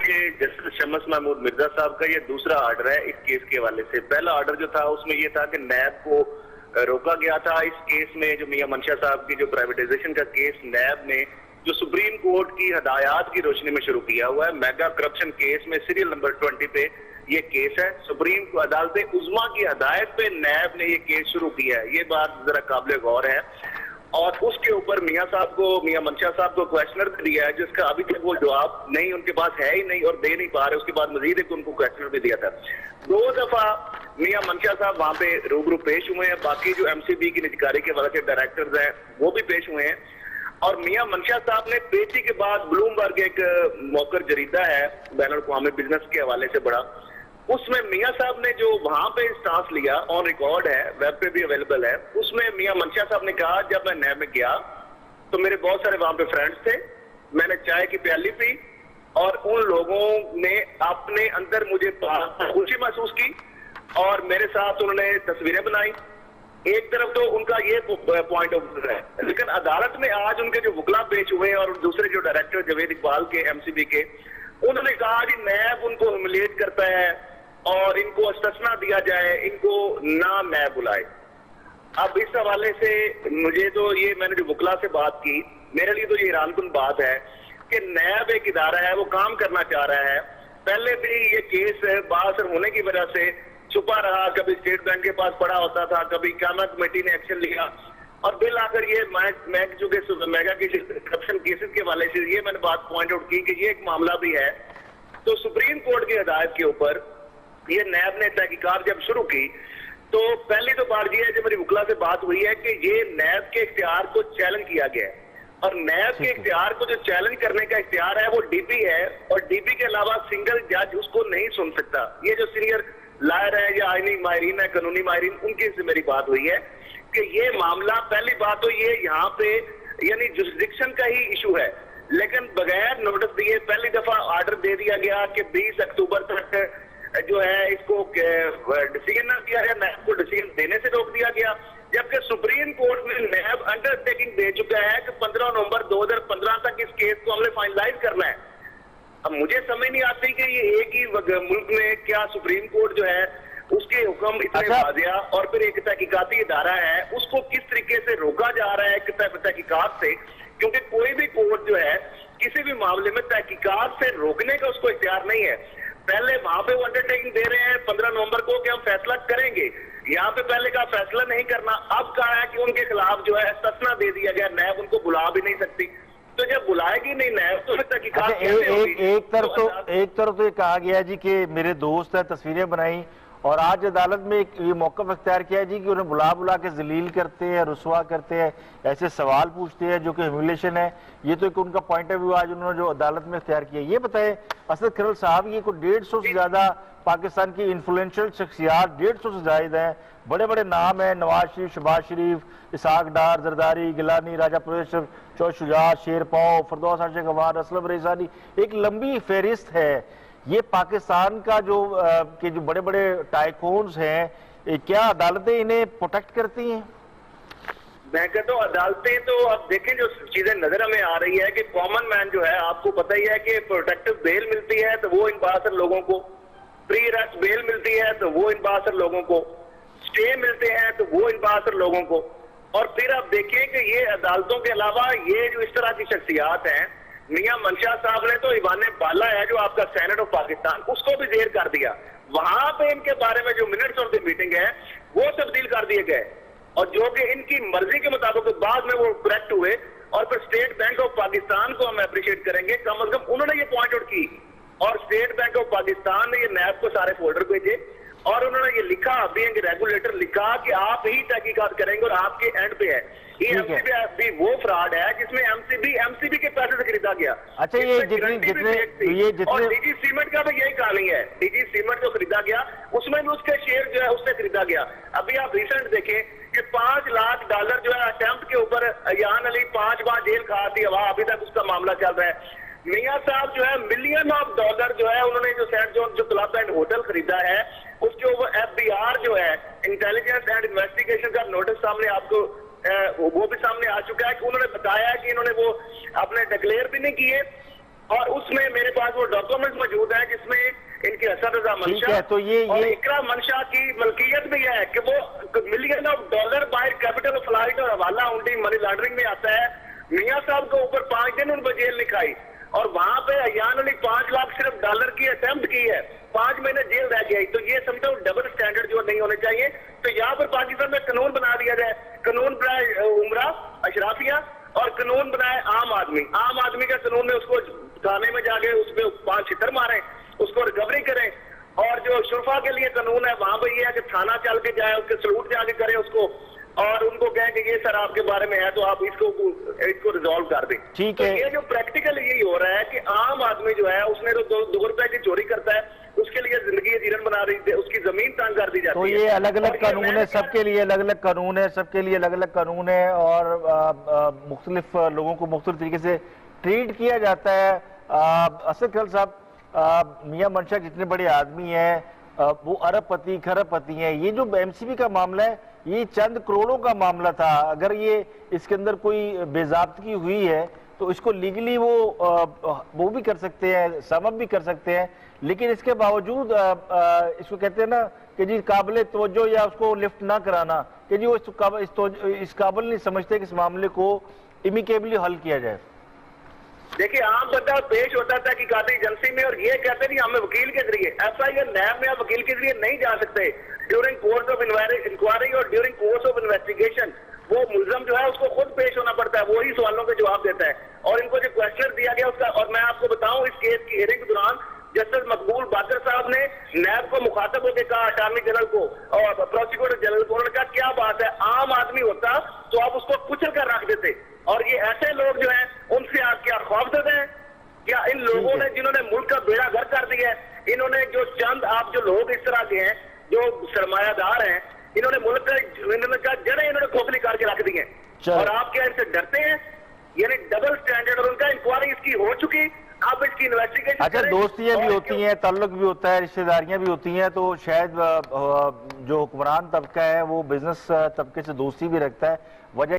ये जस्टिस शमस महमूद मिर्जा साहब का ये दूसरा ऑर्डर है इस केस के हवाले से। पहला ऑर्डर जो था उसमें ये था कि नैब को रोका गया था इस केस में, जो मियां मंशा साहब की जो प्राइवेटाइजेशन का केस नैब ने जो सुप्रीम कोर्ट की हदायत की रोशनी में शुरू किया हुआ है, मेगा करप्शन केस में सीरियल नंबर 20 पे ये केस है। सुप्रीम अदालत उज़्मा की हदायत पे नैब ने ये केस शुरू किया है, ये बात जरा काबिल गौर है। और उसके ऊपर मियां मंशा साहब को क्वेश्चनर दिया है जिसका अभी तक वो जवाब नहीं उनके पास है ही नहीं और दे नहीं पा रहे। उसके बाद मजीद एक उनको क्वेश्चनर भी दिया था। 2 दफा मियां मंशा साहब वहां पे रूबरू पेश हुए हैं। बाकी जो एमसीबी की निजकारी के वाले डायरेक्टर्स हैं वो भी पेश हुए हैं। और मियां मंशा साहब ने पेशी के बाद ब्लूमबर्ग एक मौकर जरीदा है बैनुल-अक़वामी बिजनेस के हवाले से बड़ा, उसमें मियां साहब ने जो वहां पे स्टांस लिया, ऑन रिकॉर्ड है, वेब पे भी अवेलेबल है। उसमें मियां मंशा साहब ने कहा जब मैं नैब में गया तो मेरे बहुत सारे वहां पे फ्रेंड्स थे, मैंने चाय की प्याली पी और उन लोगों ने अपने अंदर मुझे खुशी महसूस की और मेरे साथ उन्होंने तस्वीरें बनाई। एक तरफ तो उनका ये पॉइंट ऑफ व्यू है, लेकिन अदालत में आज उनके जो वकला पेश हुए और दूसरे जो डायरेक्टर जवेद इकबाल के एमसीबी के, उन्होंने कहा कि नैब उनको ह्यूमिलिएट करता है और इनको अस्तना दिया जाए, इनको ना नैब बुलाए। अब इस हवाले से मुझे तो ये, मैंने जो वकला से बात की, मेरे लिए तो ये हैरानकुन बात है कि नैब एक इदारा है, वो काम करना चाह रहा है। पहले भी ये केस बाअसर होने की वजह से छुपा रहा, कभी स्टेट बैंक के पास पड़ा होता था, कभी कैबिनेट कमेटी ने एक्शन लिया और बिल आकर ये मेगा के करप्शन केसेस के हवाले से ये मैंने बात पॉइंट आउट की कि ये एक मामला भी है। तो सुप्रीम कोर्ट की हदायत के ऊपर ये नैब ने तहकीकात जब शुरू की तो पहली तो बात यह है, जब मेरी वकला से बात हुई है कि ये नैब के इख्तियार को चैलेंज किया गया है और नैब के इख्तियार को जो चैलेंज करने का इख्तियार है वो डीपी है और डीपी के अलावा सिंगल जज उसको नहीं सुन सकता। ये जो सीनियर लायर है या आईनी माहिरीन है, कानूनी माहिरीन, उनकी से मेरी बात हुई है कि ये मामला, पहली बात तो ये यहाँ पे यानी जुरिस्डिक्शन का ही इशू है, लेकिन बगैर नोटिस दिए पहली दफा ऑर्डर दे दिया गया कि 20 अक्टूबर तक जो है इसको डिसीजन ना दिया गया, नैब को डिसीजन देने से रोक दिया गया, जबकि सुप्रीम कोर्ट में नैब अंडरटेकिंग दे चुका है कि 15 नवंबर 2015 तक इस केस को हमने फाइनलाइज करना है। अब मुझे समझ नहीं आती कि ये एक ही मुल्क में क्या सुप्रीम कोर्ट जो है उसके हुक्म इतने वाजिया और फिर एक तहकीकाती इदारा है उसको किस तरीके से रोका जा रहा है तहकीकात से, क्योंकि कोई भी कोर्ट जो है किसी भी मामले में तहकीकात से रोकने का उसको इख्तियार नहीं है। पहले वहां पे वो अंडरटेकिंग दे रहे हैं 15 नवंबर को कि हम फैसला करेंगे, यहाँ पे पहले का फैसला नहीं करना, अब कहा है कि उनके खिलाफ जो है तस्ना दे दिया गया, नैब उनको बुला भी नहीं सकती। तो जब बुलाएगी नहीं नैब तो तहकीकात कैसे होगी? एक तरफ तो ये कहा गया जी कि मेरे दोस्त है, तस्वीरें बनाई, और आज अदालत में ये मौक़िफ़ अख्तियार किया जी कि उन्हें बुला के जलील करते हैं, रुसवा करते हैं, ऐसे सवाल पूछते हैं जो कि ह्यूमिलेशन है। ये तो एक उनका पॉइंट ऑफ व्यू आज उन्होंने जो अदालत में अख्तियार किया। ये बताएं असद खिरल साहब, ये कोई 150 से ज्यादा पाकिस्तान की इन्फ्लुएंशियल शख्सियात, 150 से ज्यादा हैं, बड़े बड़े नाम हैं, नवाज शरीफ, शहबाज शरीफ, इसहाक डार, जरदारी, गिलानी, राजा परवेज चौधरी, शुजा, शेरपाव, फरदौस आशिक गवार, असलम रेजानी, एक लंबी फहरिस्त है। ये पाकिस्तान का जो बड़े बड़े टाइकून्स हैं, क्या अदालतें इन्हें प्रोटेक्ट करती हैं? मैं कहता हूँ अदालतें तो अब देखें जो चीजें नजर हमें आ रही है कि कॉमन मैन जो है, आपको पता ही है कि प्रोटेक्टिव बेल मिलती है तो वो इन बासर लोगों को, प्री अरेस्ट बेल मिलती है तो वो इन बासर लोगों को, स्टे मिलते हैं तो वो इन बासर लोगों को। और फिर आप देखिए कि ये अदालतों के अलावा ये जो इस तरह की शख्सियात हैं, मियां मंशा साहब ने तो ईवान बाला है जो आपका सेनेट ऑफ पाकिस्तान, उसको भी जेर कर दिया। वहां पे इनके बारे में जो मिनट्स ऑफ द मीटिंग है वो तब्दील कर दिए गए और जो कि इनकी मर्जी के मुताबिक बाद में वो करेक्ट हुए। और फिर स्टेट बैंक ऑफ पाकिस्तान को हम अप्रिशिएट करेंगे, कम अज कम उन्होंने ये पॉइंट आउट की और स्टेट बैंक ऑफ पाकिस्तान ने ये नैब को सारे फोल्डर भेजे और उन्होंने ये लिखा, बीइंग रेगुलेटर लिखा कि आप ही तहकीकात करेंगे और आपके एंड पे है। ये एमसीबी वो फ्रॉड है जिसमें एमसीबी के पैसे से खरीदा गया। अच्छा, ये जितने और डीजी सीमेंट का भी यही कहानी है, डीजी सीमेंट जो खरीदा गया उसमें भी उसके शेयर जो है उससे खरीदा गया। अभी आप रिसेंट देखें कि $5 लाख जो है अटेम्प्ट के ऊपर अयान अली 5 बार जेल खा दी, अभी तक उसका मामला चल रहा है। मियां साहब जो है $मिलियन जो है उन्होंने जो सेंट जॉन जो क्लब एंड होटल खरीदा है उसके ऊपर FBI जो है इंटेलिजेंस एंड इन्वेस्टिगेशन का नोटिस सामने आपको वो भी सामने आ चुका है कि उन्होंने बताया कि इन्होंने वो अपने डिक्लेयर भी नहीं किए और उसमें मेरे पास वो डॉक्यूमेंट्स मौजूद हैं जिसमें इनकी हसन रजा मंशा है, तो ये इकरा मंशा की मलकियत भी है कि वो मिलियन ऑफ डॉलर बाहर कैपिटल फ्लाइट और हवाला हुंडी मनी लॉन्ड्रिंग में आता है। मियां साहब के ऊपर 5 दिन उनको जेल लिखाई और वहां पे अयान अली 5 लाख सिर्फ डॉलर की अटेम्प्ट की है, 5 महीने जेल रह गई। तो ये समझो डबल स्टैंडर्ड जो नहीं होने चाहिए। तो यहाँ पर पाकिस्तान में कानून बना दिया जाए, कानून बनाए उमरा अशराफिया और कानून बनाए आम आदमी। आम आदमी का कानून में उसको थाने में जाके उसमें 5 छितर मारे, उसको रिकवरी करें। और जो शुरफा के लिए कानून है वहां पर यह है कि थाना चल के जाए, उसके सलूट जाके करे उसको और उनको कहें कि ये सर आपके बारे में है तो आप इसको रिजॉल्व कर दें। ठीक तो है। ये जो प्रैक्टिकल यही हो रहा है कि आम आदमी जो है उसने तो 2 रुपए की चोरी करता है, उसके लिए जिंदगी जीवन बना रही है, उसकी जमीन तंग कर दी जाती है। तो ये अलग अलग कानून है, सबके लिए अलग अलग कानून है, सबके लिए अलग अलग कानून है और मुख्तलिफ लोगों को मुख्तलिफ तरीके से ट्रीट किया जाता है। असद खल साहब, मियां मंशा जितने बड़े आदमी हैं वो अरबपति खरबपति हैं। ये जो एमसीबी का मामला है ये चंद करोड़ों का मामला था। अगर ये इसके अंदर कोई बेज़ाब्तगी हुई है तो इसको लीगली वो भी कर सकते हैं, समअप भी कर सकते हैं, लेकिन इसके बावजूद इसको कहते हैं ना कि जी काबिल तवज्जो या उसको लिफ्ट ना कराना कि जी वो इस काबिल नहीं समझते कि इस मामले को इमिकेबली हल किया जाए। देखिए आम बंदा पेश होता था कि कादी एजेंसी में और ये कहते नहीं हमें वकील के जरिए, एफआईआर नैब में आप वकील के जरिए नहीं जा सकते। ड्यूरिंग कोर्स ऑफ इंक्वायरी और ड्यूरिंग कोर्स ऑफ इन्वेस्टिगेशन वो मुलजम जो है उसको खुद पेश होना पड़ता है, वही सवालों के जवाब देता है। और इनको जो क्वेश्चन दिया गया उसका, और मैं आपको बताऊं इस केस की हियरिंग के दौरान जस्टिस मकबूल बाकर साहब ने नैब को मुखातब होकर कहा, अटॉर्नी जनरल को और प्रोसिक्यूटर जनरल को, उन्होंने कहा क्या बात है, आम आदमी होता तो आप उसको कुचल कर रख देते और ये ऐसे लोग जो हैं उनसे आप क्या खौफजदा हैं? क्या इन लोगों ने जिन्होंने मुल्क का बेड़ा गर्क कर दिया है, इन्होंने जो चंद आप जो लोग इस तरह के हैं जो सरमायादार हैं, इन्होंने मुल्क का जड़ें इन्होंने खोखली करके रख दी हैं और आप क्या इनसे डरते हैं? यानी डबल स्टैंडर्ड। और उनका इंक्वायरी इसकी हो चुकी, आप इसकी इन्वेस्टिगेशन। अच्छा, दोस्तियां भी होती हैं, ताल्लुक भी होता है, रिश्तेदारियां भी होती हैं, तो शायद जो हुक्मरान तबका है वो बिजनेस तबके से दोस्ती भी रखता है। वजह